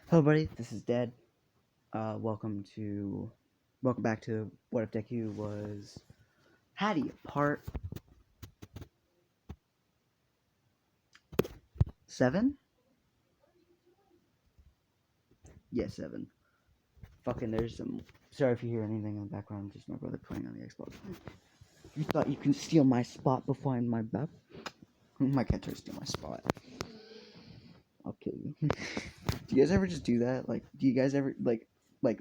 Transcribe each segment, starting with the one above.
Hello, buddy. This is Dead. Welcome back to What If Deku was Hatty, part 7. Yeah, 7. Fucking, there's some. Sorry if you hear anything in the background. Just my brother playing on the Xbox. You thought you can steal my spot before I'm my back? I can't try to steal my spot. I'll kill you. Do you guys ever just do that? Like, do you guys ever like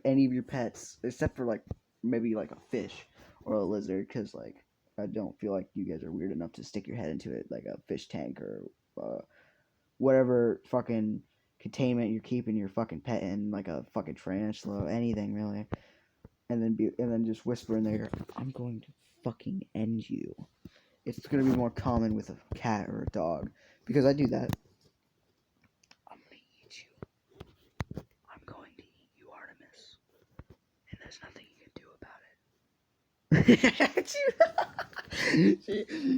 any of your pets, except for like maybe like a fish or a lizard? Because like I don't feel like you guys are weird enough to stick your head into it like a fish tank or whatever fucking containment you're keeping your fucking pet in, like a fucking tarantula, anything really, and then just whisper in there, "I'm going to fucking end you." It's gonna be more common with a cat or a dog because I do that. I'm gonna eat you. I'm going to eat you, Artemis, and there's nothing you can do about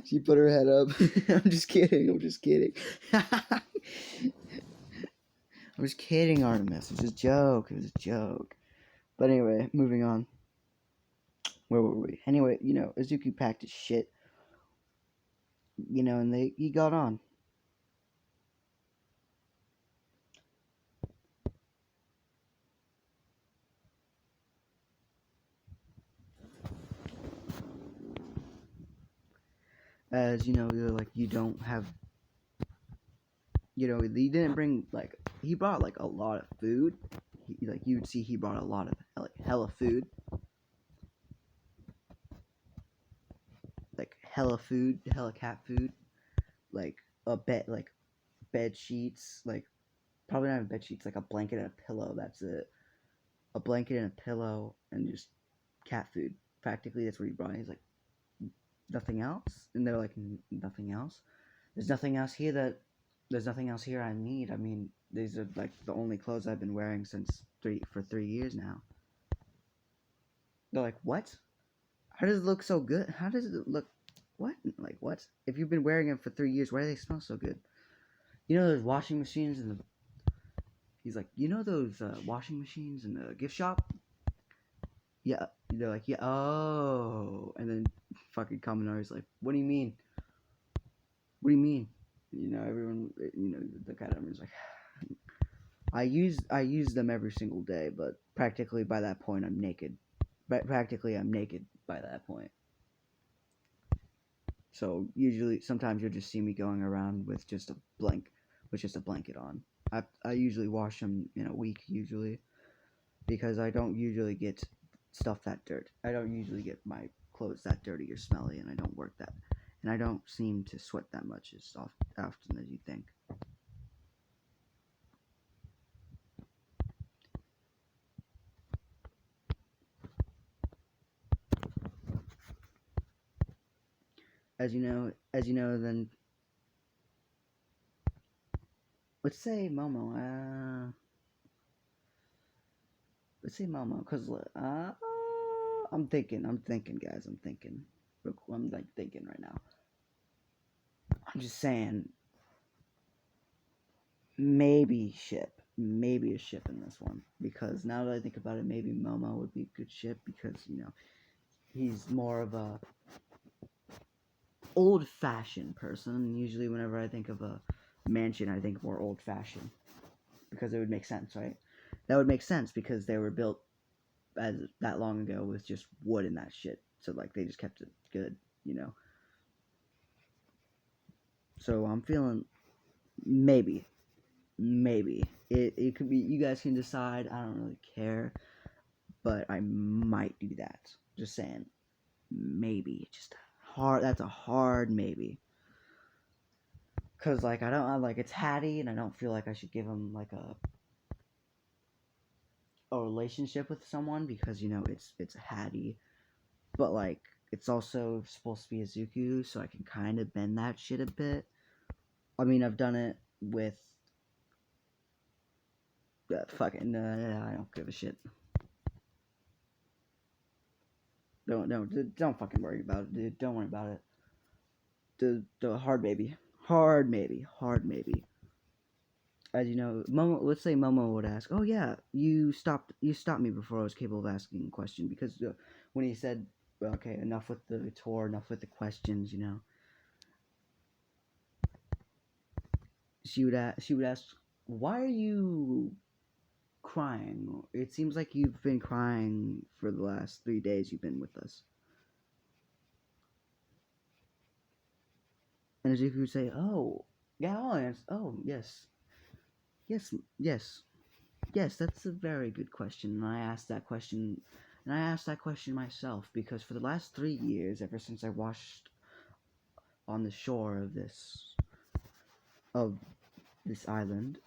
it. she put her head up. I'm just kidding. I'm just kidding. I was kidding, Artemis. It was a joke. It was a joke. But anyway, moving on. Where were we? Anyway, Azuki packed his shit, and he got on. As like you don't have, he didn't bring like he brought like a lot of food. Like you would see, he brought a lot of like hella food, like hella food, hella cat food, like like bed sheets, like probably not even bed sheets, like a blanket and a pillow. That's it. A blanket and a pillow and just cat food. Practically, that's what he brought. He's like, nothing else, and they're like, nothing else. There's nothing else here that. There's nothing else here I need. I mean, these are like the only clothes I've been wearing since 3 years now. They're like, what? How does it look so good? How does it look? What? Like what? If you've been wearing them for 3 years, why do they smell so good? Those washing machines in the. He's like, those washing machines in the gift shop? Yeah. They're like, yeah. Oh, and then fucking Kaminari's like, what do you mean? What do you mean? Everyone. The cat owner's like, I use them every single day, but practically by that point I'm naked. But practically I'm naked by that point. So usually, sometimes you'll just see me going around with just a blanket on. I usually wash them in a week usually because I don't usually get stuff that dirt. I don't usually get my clothes that dirty or smelly, and I don't work that, and I don't seem to sweat that much as often as you think. Then let's say Momo. Let's say Momo, cause I'm thinking, guys. I'm thinking. I'm like thinking right now. I'm just saying, maybe a ship in this one, because now that I think about it, maybe Momo would be a good ship because he's more of a old-fashioned person. Usually, whenever I think of a mansion, I think more old-fashioned because it would make sense, right? That would make sense because they were built as that long ago with just wood and that shit. So like they just kept it good. So I'm feeling maybe, maybe it could be. You guys can decide. I don't really care, but I might do that. Just saying, maybe. Just hard. That's a hard maybe. Cause like I don't like it's Hattie, and I don't feel like I should give him like a relationship with someone because it's Hattie, but like it's also supposed to be Izuku, so I can kind of bend that shit a bit. I mean, I've done it with fucking. I don't give a shit. Don't fucking worry about it, dude. Don't worry about it. The hard maybe, hard maybe, hard maybe. As you know, Momo. Let's say Momo would ask, "Oh yeah, you stopped me before I was capable of asking a question," because when he said, well, "Okay, enough with the tour, enough with the questions," she would ask, "Why are you crying? It seems like you've been crying for the last 3 days you've been with us." And as if you would say, "Oh, yeah, I'll answer. Oh, yes, yes, yes, yes. That's a very good question." And I asked that question, and I asked that question myself because for the last 3 years, ever since I washed on the shore of this island,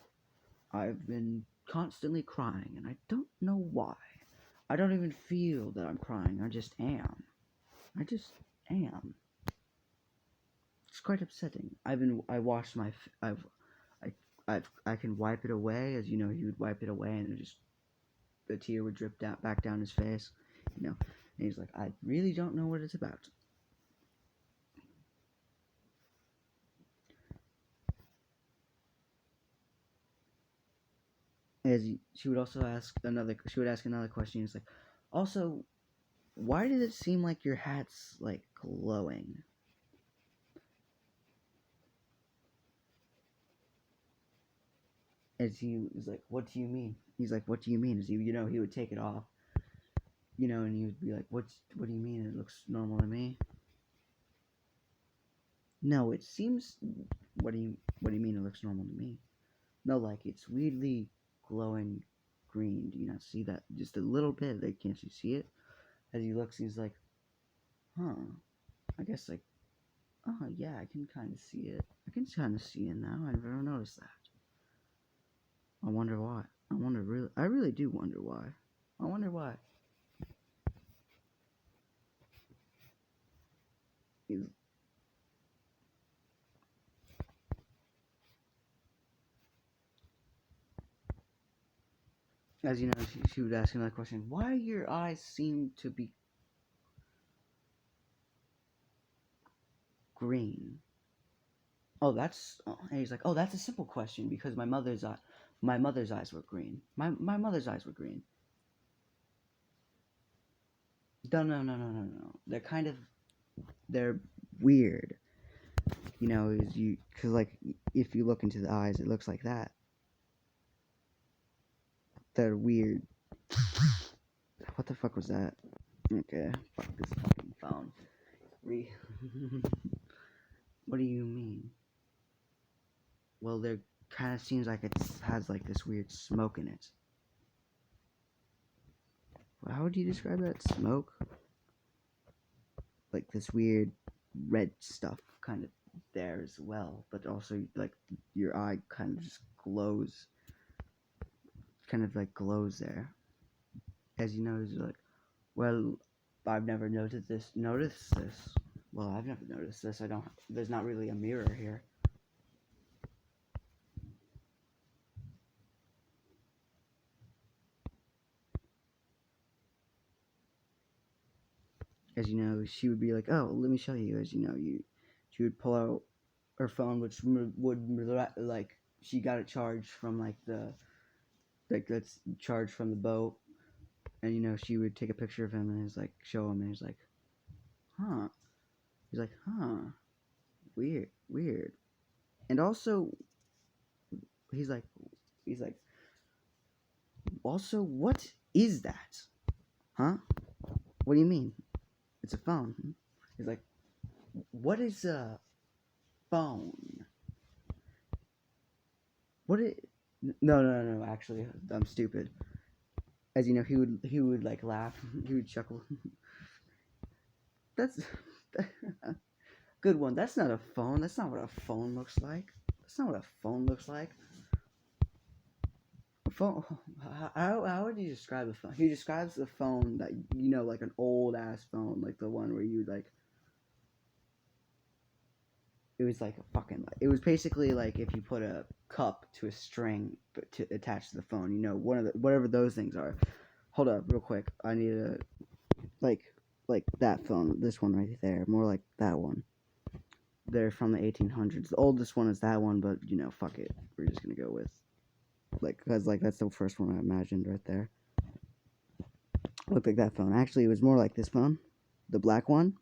I've been constantly crying, and I don't know why. I don't even feel that I'm crying. I just am. I just am. It's quite upsetting. I washed my. I, I can wipe it away, as you know, he would wipe it away, and it just a tear would drip down back down his face, And he's like, I really don't know what it's about. She would also ask another. She would ask another question. It's like, also, why did it seem like your hat's like glowing? As he was like, what do you mean? He's like, what do you mean? As he would take it off, and he would be like, what do you mean? It looks normal to me. No, it seems. What do you mean? It looks normal to me? No, like it's weirdly glowing green. Do you not see that? Just a little bit. Like, can't you see it? As he looks, he's like, huh. I guess like, oh yeah, I can kind of see it. I can kind of see it now. I never noticed that. I wonder why. I really do wonder why. I wonder why. He's, as you know, she would ask another question. Why your eyes seem to be green? Oh, and he's like, oh, that's a simple question because my mother's eyes were green. My mother's eyes were green. No, no, no, no, no, no. They're weird. Because like if you look into the eyes, it looks like that. They're weird. What the fuck was that? Okay, fuck this fucking phone. What do you mean? Well, there kind of seems like it has like this weird smoke in it. How would you describe that smoke? Like this weird red stuff kind of there as well, but also like your eye kind of just glows, kind of like glows there. As you know, it's like, well, I've never Noticed this. Well, I've never noticed this. I don't. There's not really a mirror here. As you know, she would be like, "Oh, let me show you." As you know, she would pull out her phone, which would like she got it charged from like that's charged from the boat, and she would take a picture of him and he's like show him, and he's like, "Huh." He's like, "Huh, weird, weird." And also, he's like, he's like, also, what is that? Huh? What do you mean? It's a phone. He's like, what is a phone? What is? No, no, no, no. Actually, I'm stupid. As you know, he would like laugh. He would chuckle. That's good one. That's not a phone. That's not what a phone looks like. That's not what a phone looks like. A phone. How would you describe a phone? He describes a phone that like an old ass phone, like the one where you like. It was like a fucking. It was basically like if you put a cup to a string, but to attach to the phone. One of the whatever those things are. Hold up, real quick. I need a like like that phone. This one right there. More like that one. They're from the 1800s. The oldest one is that one, but fuck it. We're just gonna go with Like, because, like, that's the first one I imagined right there. Looked like that phone. Actually, it was more like this phone. The black one.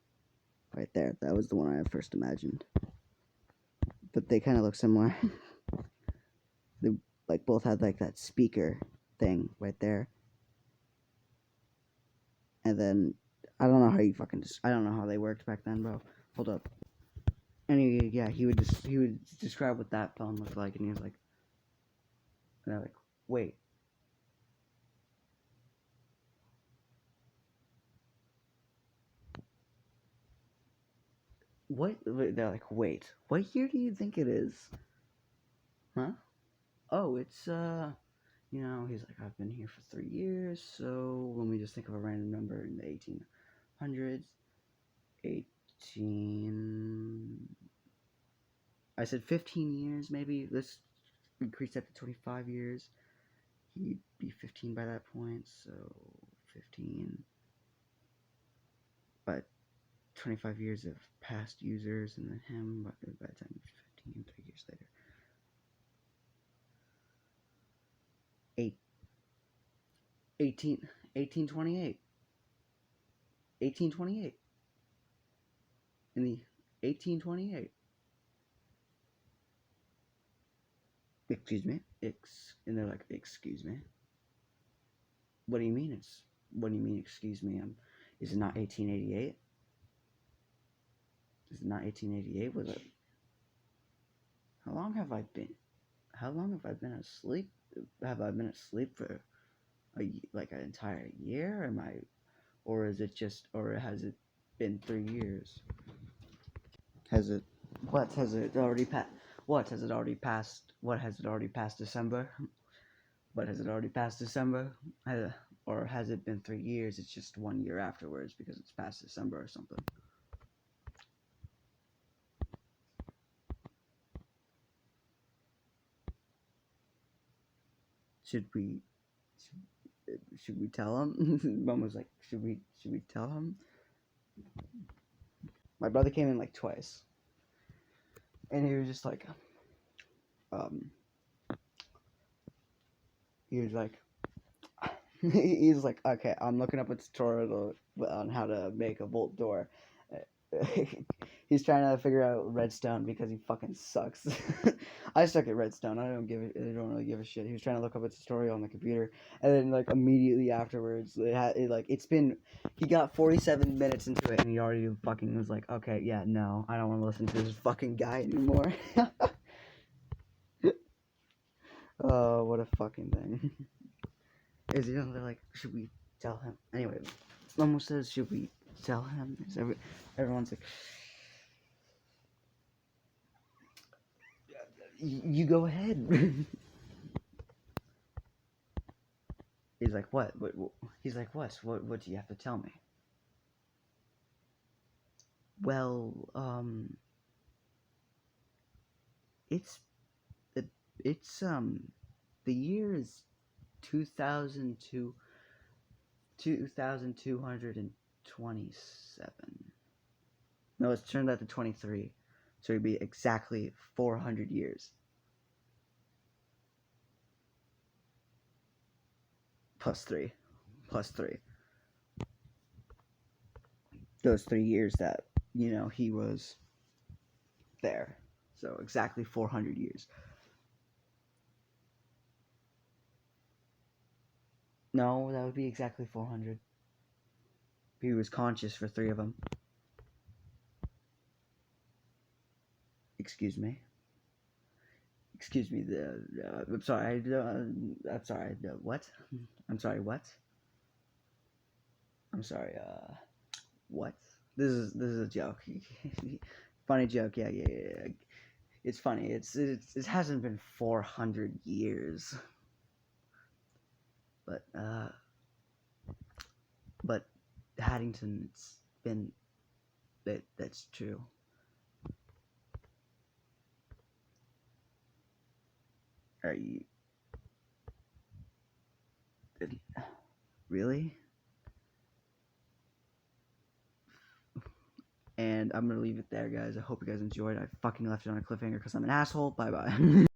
Right there. That was the one I first imagined. But they kind of look similar. They, like, both had, like, that speaker thing right there. And then, I don't know how you fucking... I don't know how they worked back then, bro. Hold up. And he would describe what that phone looked like, and he was like... And they're like, wait. What? They're like, wait. What year do you think it is? Huh? Oh, it's, you know, he's like, I've been here for 3 years, so let me just think of a random number in the 1800s. 18... I said 15 years, maybe. Let's increase that to 25 years. He'd be 15 by that point, so 15. But 25 years of past users, and then him, by the time 15, 3 years later. 1828. 1828. In the 1828. Excuse me? And they're like, excuse me? What do you mean what do you mean, excuse me? Is it not 1888? Is it not 1888? Was it? How long have I been asleep? Have I been asleep for like an entire year? Or has it been 3 years? Has it already passed? What has it already passed? What has it already passed December? What has it already passed December? Or has it been 3 years? It's just 1 year afterwards because it's past December or something. Should we tell him? Mom was like, should we tell him? My brother came in like twice, and he was just like, he was like, he's like, okay, I'm looking up a tutorial on how to make a vault door. He's trying to figure out redstone because he fucking sucks. I suck at redstone. I don't really give a shit. He was trying to look up a tutorial on the computer, and then like immediately afterwards, he got 47 minutes into it, and he already fucking was like, okay, yeah, no, I don't want to listen to this fucking guy anymore. Oh, what a fucking thing. They're like, should we tell him? Anyway, Momo says, should we tell him? Everyone's like, you go ahead. He's like, what? He's like, what? What do you have to tell me? Well, it's the year is 2227. No, it's turned out to 23. So it'd be exactly 400 years. Plus 3. Those 3 years that, he was there. So exactly 400 years. No, that would be exactly 400. He was conscious for 3 of them. Excuse me. I'm sorry. I'm sorry. What? I'm sorry. What? I'm sorry. What? This is a joke. Funny joke. Yeah. It's funny. It hasn't been 400 years. But Haddington, it's been that's true. Are you really? And I'm gonna leave it there, guys. I hope you guys enjoyed. I fucking left it on a cliffhanger because I'm an asshole. Bye bye.